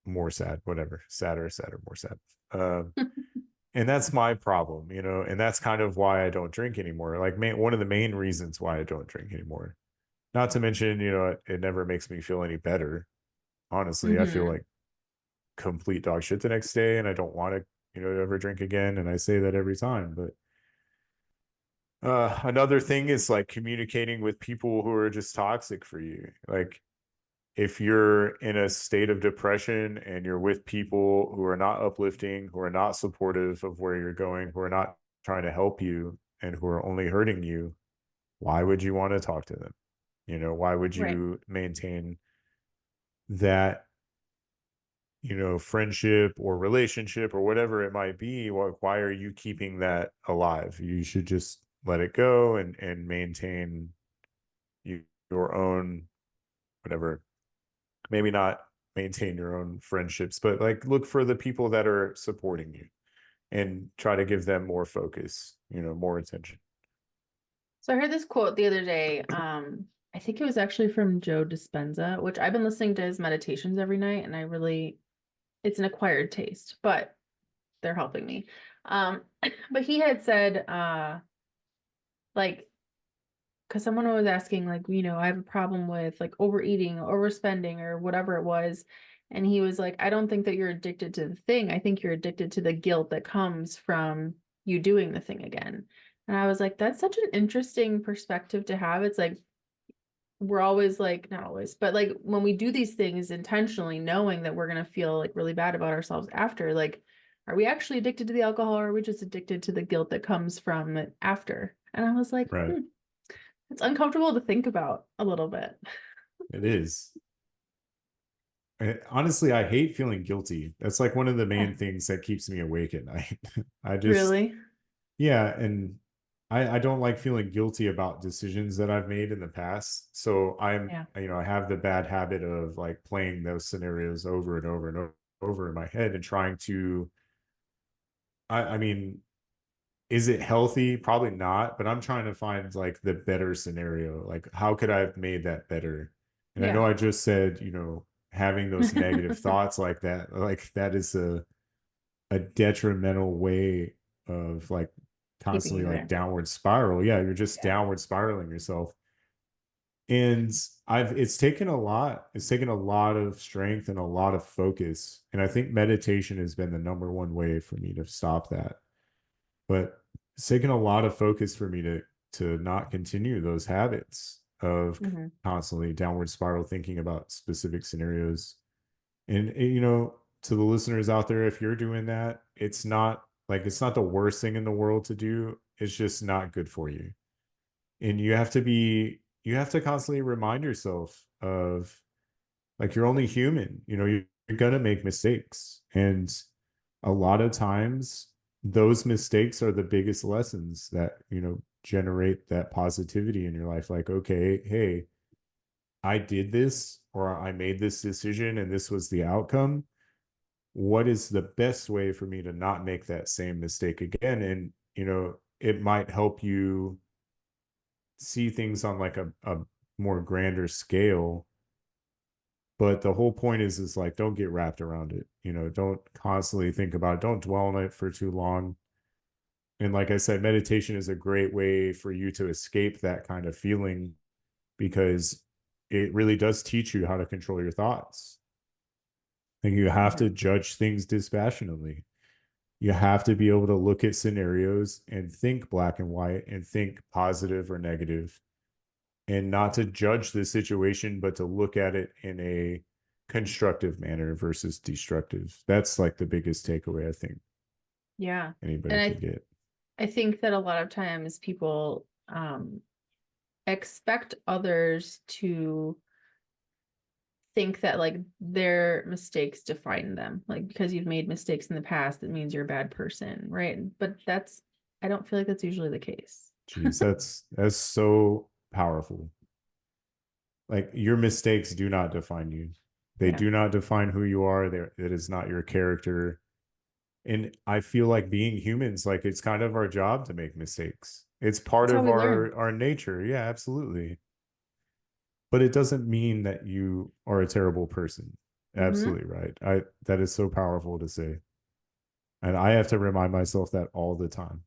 Speaker 2: more sad, whatever, sadder, more sad. Um, and that's my problem, and that's kind of why I don't drink anymore. Like, one of the main reasons why I don't drink anymore. Not to mention, it never makes me feel any better. Honestly, I feel
Speaker 1: Hmm.
Speaker 2: like complete dog shit the next day, and I don't want to, ever drink again. And I say that every time. But another thing is like communicating with people who are just toxic for you. Like, if you're in a state of depression and you're with people who are not uplifting, who are not supportive of where you're going, who are not trying to help you, and who are only hurting you, why would you want to talk to them? Why would
Speaker 1: Right.
Speaker 2: you maintain that, friendship or relationship or whatever it might be? Why are you keeping that alive? You should just let it go and maintain your own, whatever, maybe not maintain your own friendships, but like look for the people that are supporting you and try to give them more focus, more attention.
Speaker 1: So I heard this quote the other day. I think it was actually from Joe Dispenza, which I've been listening to his meditations every night, and it's an acquired taste, but they're helping me. Um, but he had said, like, because someone was asking, like, I have a problem with like overeating, overspending, or whatever it was. And he was like, I don't think that you're addicted to the thing. I think you're addicted to the guilt that comes from you doing the thing again. And I was like, that's such an interesting perspective to have. It's like, we're always like, not always, but like when we do these things intentionally, knowing that we're going to feel like really bad about ourselves after, like, are we actually addicted to the alcohol, or are we just addicted to the guilt that comes from it after? And I was like,
Speaker 2: Right.
Speaker 1: it's uncomfortable to think about a little bit.
Speaker 2: It is. Honestly, I hate feeling guilty. That's like one of the
Speaker 1: Yeah,
Speaker 2: main things that keeps me awake at night. I just,
Speaker 1: really.
Speaker 2: yeah. And I don't like feeling guilty about decisions that I've made in the past. So
Speaker 1: Yeah.
Speaker 2: I have the bad habit of like playing those scenarios over and over and over in my head and trying to, I mean, is it healthy? Probably not, but I'm trying to find like the better scenario. Like, how could I have made that better? And I know
Speaker 1: Yeah.
Speaker 2: I just said, having those negative thoughts like that is a detrimental way of like
Speaker 1: Keeping
Speaker 2: constantly
Speaker 1: you
Speaker 2: like
Speaker 1: there.
Speaker 2: downward spiral. Yeah, you're just
Speaker 1: Yeah.
Speaker 2: downward spiraling yourself. And it's taken a lot of strength and a lot of focus. And I think meditation has been the number one way for me to stop that. But it's taken a lot of focus for me to not continue those habits of
Speaker 1: Hmm.
Speaker 2: constantly downward spiral thinking about specific scenarios. And to the listeners out there, if you're doing that, it's not the worst thing in the world to do. It's just not good for you. And you have to constantly remind yourself of like you're only human. You're gonna make mistakes. And a lot of times those mistakes are the biggest lessons that, generate that positivity in your life. Like, okay, hey, I did this or I made this decision and this was the outcome. What is the best way for me to not make that same mistake again? And, it might help you see things on like a more grander scale. But the whole point is like, don't get wrapped around it. Don't constantly think about it. Don't dwell on it for too long. And like I said, meditation is a great way for you to escape that kind of feeling because it really does teach you how to control your thoughts. Like you have to
Speaker 1: Hmm.
Speaker 2: judge things dispassionately. You have to be able to look at scenarios and think black and white and think positive or negative and not to judge the situation, but to look at it in a constructive manner versus destructive. That's like the biggest takeaway I think
Speaker 1: Yeah. And
Speaker 2: anybody could get.
Speaker 1: I think that a lot of times people expect others to think that like their mistakes define them. Like because you've made mistakes in the past, that means you're a bad person, right? But I don't feel like that's usually the case.
Speaker 2: Jeez, that's so powerful. Like your mistakes do not define you. They
Speaker 1: Yeah.
Speaker 2: do not define who you are. It is not your character. And I feel like being humans, like it's kind of our job to make mistakes. It's part
Speaker 1: That's how
Speaker 2: of
Speaker 1: we
Speaker 2: our
Speaker 1: learn.
Speaker 2: our nature. Yeah, absolutely. but it doesn't mean that you are a terrible person.
Speaker 1: Hmm.
Speaker 2: Absolutely right. I that is so powerful to say. And I have to remind myself that all the time.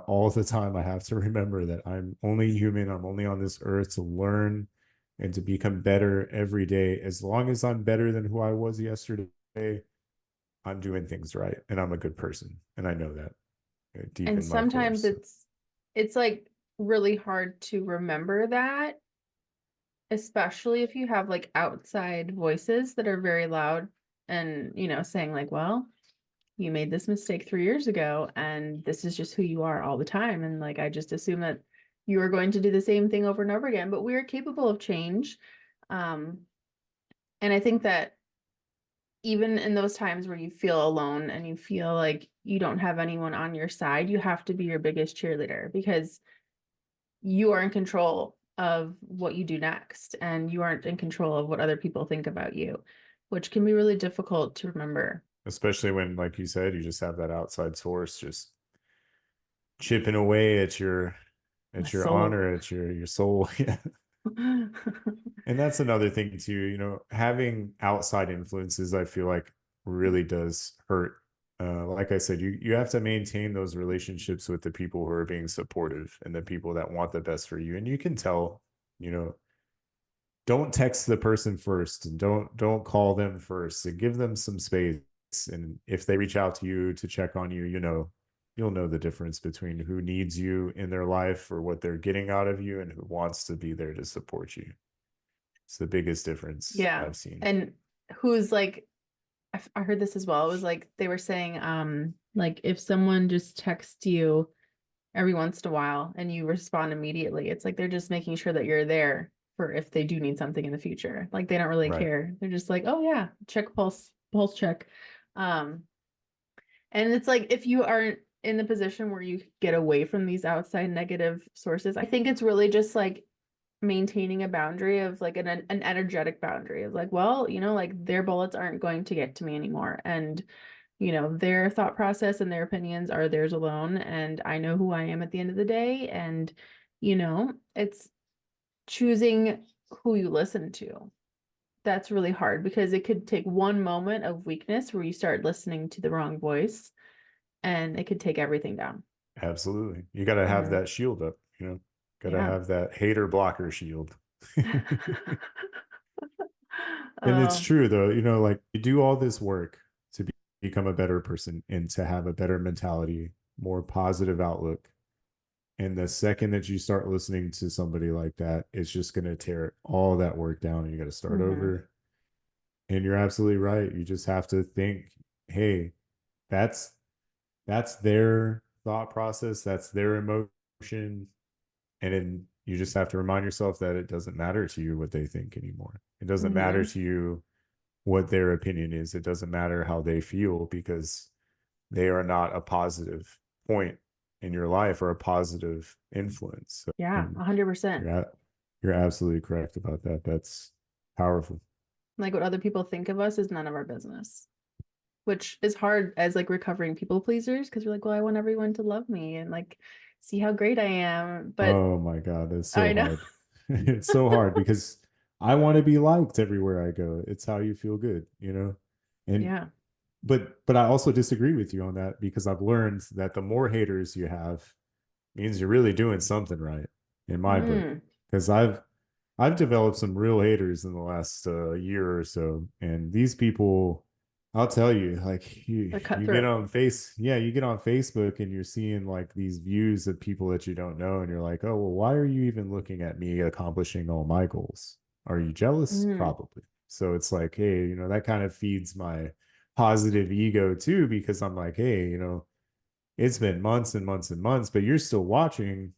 Speaker 2: All the time, I have to remember that I'm only human. I'm only on this earth to learn and to become better every day. As long as I'm better than who I was yesterday, I'm doing things right and I'm a good person. And I know that deep
Speaker 1: And
Speaker 2: in my core.
Speaker 1: sometimes
Speaker 2: So,
Speaker 1: it's like really hard to remember that, especially if you have like outside voices that are very loud and, saying like, well, you made this mistake 3 years ago and this is just who you are all the time. And like, I just assume that you are going to do the same thing over and over again, but we are capable of change. Um, and I think that even in those times where you feel alone and you feel like you don't have anyone on your side, you have to be your biggest cheerleader because you are in control of what you do next and you aren't in control of what other people think about you, which can be really difficult to remember.
Speaker 2: especially when, like you said, you just have that outside source just chipping away
Speaker 1: My
Speaker 2: at your
Speaker 1: soul.
Speaker 2: honor, at your soul. Yeah. And that's another thing too, having outside influences, I feel like really does hurt. Like I said, you have to maintain those relationships with the people who are being supportive and the people that want the best for you. And you can tell, you know, don't text the person first and don't call them first and give them some space. And if they reach out to you to check on you, you'll know the difference between who needs you in their life or what they're getting out of you and who wants to be there to support you. It's the biggest difference
Speaker 1: Yeah.
Speaker 2: I've seen.
Speaker 1: And who's like, I heard this as well. It was like they were saying, like if someone just texts you every once in a while and you respond immediately, it's like they're just making sure that you're there for if they do need something in the future. Like they don't really
Speaker 2: Right.
Speaker 1: care. They're just like, oh yeah, check pulse check. Um, and it's like if you aren't in the position where you get away from these outside negative sources, I think it's really just like maintaining a boundary of like an energetic boundary of like, well, like their bullets aren't going to get to me anymore. And, their thought process and their opinions are theirs alone. And I know who I am at the end of the day. And, it's choosing who you listen to. That's really hard because it could take one moment of weakness where you start listening to the wrong voice and it could take everything down.
Speaker 2: Absolutely. You got to have
Speaker 1: Hmm.
Speaker 2: that shield up, got to
Speaker 1: Yeah.
Speaker 2: have that hater blocker shield. And it's
Speaker 1: Oh,
Speaker 2: true though, like you do all this work to become a better person and to have a better mentality, more positive outlook. And the second that you start listening to somebody like that, it's just going to tear all that work down and you got to start
Speaker 1: hmm,
Speaker 2: over. And you're absolutely right. You just have to think, hey, that's that's their thought process, that's their emotion. And then you just have to remind yourself that it doesn't matter to you what they think anymore. It doesn't matter
Speaker 1: hmm.
Speaker 2: to you what their opinion is. It doesn't matter how they feel because they are not a positive point in your life or a positive influence. So,
Speaker 1: Yeah,
Speaker 2: and
Speaker 1: 100%.
Speaker 2: you're you're absolutely correct about that. That's powerful.
Speaker 1: Like what other people think of us is none of our business, which is hard as like recovering people pleasers because you're like, well, I want everyone to love me and like see how great I am. But
Speaker 2: Oh my God, it's so
Speaker 1: I know.
Speaker 2: hard. It's so hard because I want to be liked everywhere I go. It's how you feel good. And
Speaker 1: Yeah.
Speaker 2: but I also disagree with you on that because I've learned that the more haters you have means you're really doing something right in my book.
Speaker 1: Mm,
Speaker 2: Because I've developed some real haters in the last year or so, and these people, I'll tell you, like
Speaker 1: they're
Speaker 2: you get
Speaker 1: cutthroat.
Speaker 2: on yeah, you get on Facebook and you're seeing like these views of people that you don't know, and you're like, oh well, why are you even looking at me accomplishing all my goals? Are you jealous?
Speaker 1: Mm,
Speaker 2: Probably. So it's like, hey, that kind of feeds my positive ego too, because I'm like, hey, it's been months and months and months, but you're still watching.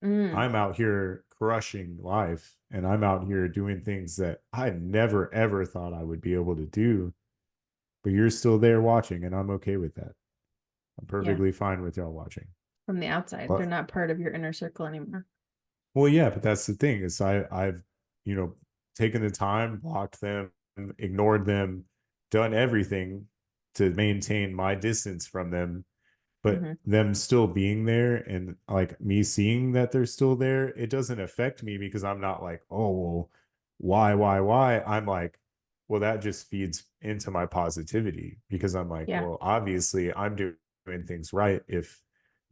Speaker 1: mm,
Speaker 2: I'm out here crushing life and I'm out here doing things that I never ever thought I would be able to do, but you're still there watching and I'm okay with that. I'm
Speaker 1: yeah.
Speaker 2: perfectly fine with y'all watching.
Speaker 1: From the outside, they're
Speaker 2: But
Speaker 1: not part of your inner circle anymore.
Speaker 2: well, yeah, but that's the thing is I've you know taken the time, blocked them, ignored them, done everything to maintain my distance from them, but
Speaker 1: Hmm.
Speaker 2: them still being there and like me seeing that they're still there, it doesn't affect me because I'm not like, oh well,
Speaker 3: why? I'm like, well, that just feeds into my positivity because I'm like,
Speaker 1: Yeah.
Speaker 3: well, obviously I'm doing things right if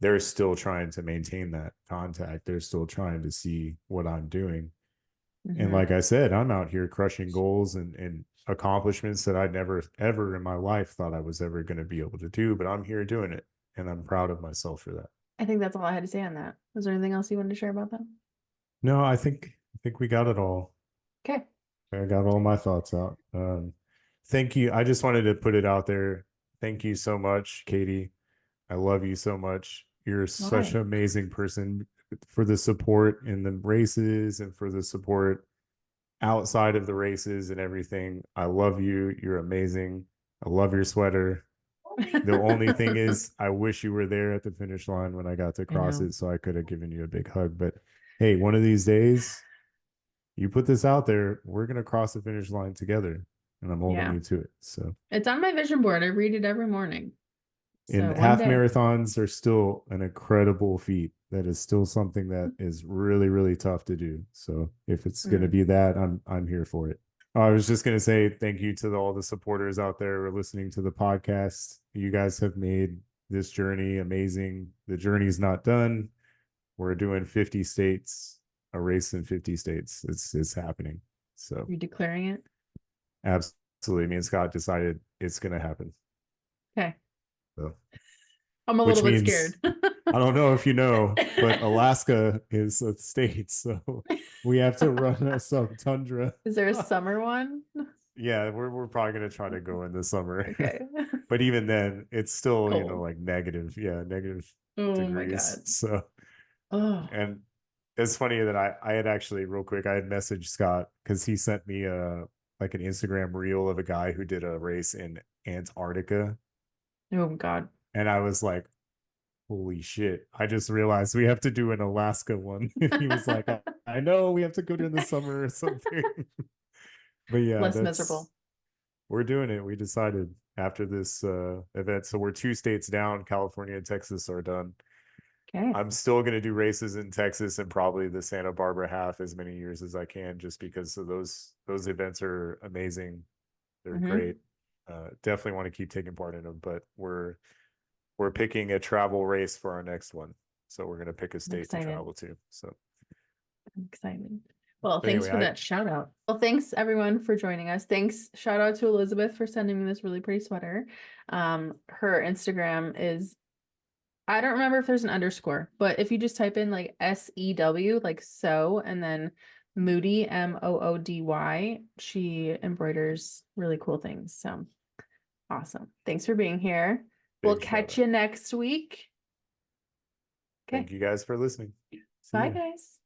Speaker 3: they're still trying to maintain that contact. They're still trying to see what I'm doing. And
Speaker 1: Hmm.
Speaker 3: like I said, I'm out here crushing goals and accomplishments that I never ever in my life thought I was ever going to be able to do, but I'm here doing it and I'm proud of myself for that.
Speaker 1: I think that's all I had to say on that. Was there anything else you wanted to share about that?
Speaker 3: No, I think we got it all.
Speaker 1: Okay.
Speaker 3: I got all my thoughts out. Thank you. I just wanted to put it out there. Thank you so much, Katie. I love you so much. You're such
Speaker 1: Why?
Speaker 3: an amazing person for the support in the races and for the support outside of the races and everything. I love you. You're amazing. I love your sweater. The only thing is, I wish you were there at the finish line when I got to
Speaker 1: I
Speaker 3: cross
Speaker 1: know.
Speaker 3: it so I could have given you a big hug. But hey, one of these days, you put this out there, we're going to cross the finish line together. And I'm holding
Speaker 1: Yeah.
Speaker 3: you to it. So,
Speaker 1: It's on my vision board. I read it every morning.
Speaker 3: and
Speaker 1: So one
Speaker 3: half
Speaker 1: day.
Speaker 3: marathons are still an incredible feat. That is still something that is really, really tough to do. So, if it's going to
Speaker 1: Mm,
Speaker 3: be that, I'm here for it. I was just going to say thank you to all the supporters out there who are listening to the podcast. You guys have made this journey amazing. The journey's not done. We're doing 50 states, a race in 50 states. It's happening. So
Speaker 1: you're declaring it?
Speaker 3: absolutely, me and Scott decided it's going to happen.
Speaker 1: Okay.
Speaker 3: So,
Speaker 1: I'm a little
Speaker 3: which
Speaker 1: bit
Speaker 3: means
Speaker 1: scared.
Speaker 3: I don't know if you know, but Alaska is a state, so we have to run a sub tundra.
Speaker 1: Is there a summer one?
Speaker 3: Yeah, we're probably gonna try to go in the summer.
Speaker 1: Okay.
Speaker 3: But even then, it's still,
Speaker 1: Cold.
Speaker 3: like negative, yeah, negative
Speaker 1: Oh my
Speaker 3: degrees.
Speaker 1: God.
Speaker 3: So,
Speaker 1: Oh,
Speaker 3: and it's funny that I had actually real quick, I had messaged Scott because he sent me a like an Instagram reel of a guy who did a race in Antarctica.
Speaker 1: oh God.
Speaker 3: And I was like, holy shit, I just realized we have to do an Alaska one. And he was like, I know we have to go during the summer or something. But yeah,
Speaker 1: Less
Speaker 3: that's
Speaker 1: miserable.
Speaker 3: we're doing it. We decided after this event. So we're 2 states down. California and Texas are done.
Speaker 1: Okay.
Speaker 3: I'm still going to do races in Texas and probably the Santa Barbara half as many years as I can, just because of those events are amazing. They're
Speaker 1: Hmm.
Speaker 3: great. Definitely want to keep taking part in them, but we're picking a travel race for our next one. So we're going to pick a
Speaker 1: I'm
Speaker 3: state to
Speaker 1: excited.
Speaker 3: travel to. So,
Speaker 1: I'm excited. Well,
Speaker 3: but
Speaker 1: thanks
Speaker 3: anyway,
Speaker 1: for that shout out. Well, thanks everyone for joining us. Thanks. Shout out to Elizabeth for sending me this really pretty sweater. Her Instagram is, I don't remember if there's an underscore, but if you just type in like SEW, like so, and then Moody, Moody, she embroiders really cool things. So awesome. Thanks for being here. We'll
Speaker 3: big shout
Speaker 1: catch
Speaker 3: out.
Speaker 1: you next week. Okay.
Speaker 3: Thank you guys for listening. See
Speaker 1: Bye,
Speaker 3: ya.
Speaker 1: guys.